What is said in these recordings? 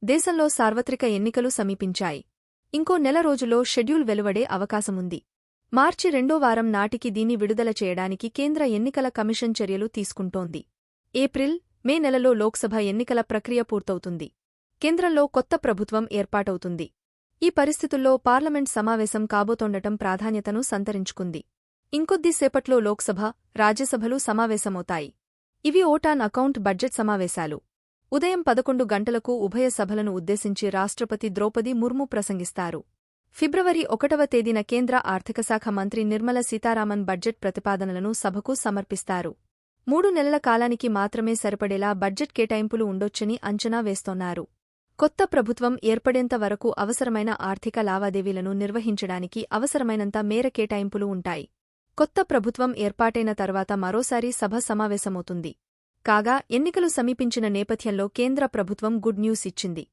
దేశంలో సార్వత్రిక ఎన్నికలు సమీపించాయి. ఇంకో నెల రోజుల్లో షెడ్యూల్ వెలువడే అవకాశముంది. మార్చి 2వ వారం నాటికి దీన్ని విడుదల చేయడానికి కేంద్ర ఎన్నికల కమిషన్ చర్యలు తీసుకుంటోంది. ఏప్రిల్, మే నెలలో లోక్సభ ఎన్నికల ప్రక్రియ పూర్తవుతుంది. కేంద్రంలో కొత్త ప్రభుత్వం ఏర్పాటవుతుంది. ఈ పరిస్థితుల్లో పార్లమెంట్ సమావేశం కాబోతోండటం ప్రాధాన్యతను సంతరించుకుంది. ఇంకొద్దిసేపట్లో లోక్సభ, రాజ్యసభలు సమావేశమవుతాయి. ఇవి ఓటాన్ అకౌంట్ బడ్జెట్ సమావేశాలు. ఉదయం 11 గంటలకు ఉభయ సభలను ఉద్దేశించి రాష్ట్రపతి ద్రౌపది ముర్ము ప్రసంగిస్తారు. ఫిబ్రవరి 1వ తేదీన కేంద్ర ఆర్థికశాఖ మంత్రి నిర్మల సీతారామన్ బడ్జెట్ ప్రతిపాదనలను సభకు సమర్పిస్తారు. 3 నెలల కాలానికి మాత్రమే సరిపడేలా బడ్జెట్ కేటాయింపులు ఉండొచ్చని అంచనా వేస్తోన్నారు. కొత్త ప్రభుత్వం ఏర్పడేంత వరకు అవసరమైన ఆర్థిక లావాదేవీలను నిర్వహించడానికి అవసరమైనంత మేర కేటాయింపులు ఉంటాయి. కొత్త ప్రభుత్వం ఏర్పాటైన తర్వాత మరోసారి సభ సమావేశమవుతుంది. కాగా ఎన్నికలు సమీపించిన నేపథ్యంలో కేంద్ర ప్రభుత్వం గుడ్ న్యూస్ ఇచ్చింది.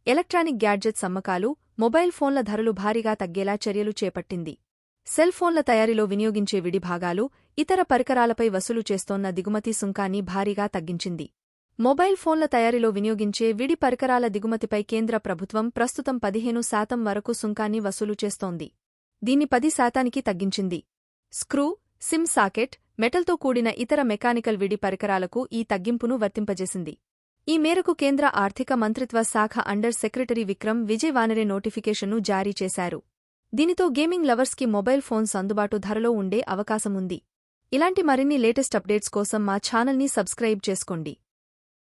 ఎలక్ట్రానిక్ గ్యాడ్జెట్స్ అమ్మకాలు, మొబైల్ ఫోన్ల ధరలు భారీగా తగ్గేలా చర్యలు చేపట్టింది. సెల్ ఫోన్ల తయారీలో వినియోగించే విడి భాగాలు, ఇతర పరికరాలపై వసూలు చేస్తోన్న దిగుమతి సుంకాన్ని భారీగా తగ్గించింది. మొబైల్ ఫోన్ల తయారీలో వినియోగించే విడి పరికరాల దిగుమతిపై కేంద్ర ప్రభుత్వం ప్రస్తుతం 15% వరకు సుంకాన్ని వసూలు చేస్తోంది. దీన్ని 10%కి తగ్గించింది. స్క్రూ, సిమ్ సాకెట్, మెటల్తో కూడిన ఇతర మెకానికల్ విడి పరికరాలకు ఈ తగ్గింపును వర్తింపజేసింది. ఈ మేరకు కేంద్ర ఆర్థిక మంత్రిత్వ శాఖ అండర్ సెక్రటరీ విక్రమ్ విజయ్ వానరే నోటిఫికేషన్ను జారీ చేశారు. దీనితో గేమింగ్ లవర్స్కి మొబైల్ ఫోన్స్ అందుబాటు ధరలో ఉండే అవకాశముంది. ఇలాంటి మరిన్ని లేటెస్ట్ అప్డేట్స్ కోసం మా ఛానల్ని సబ్స్క్రైబ్ చేసుకోండి.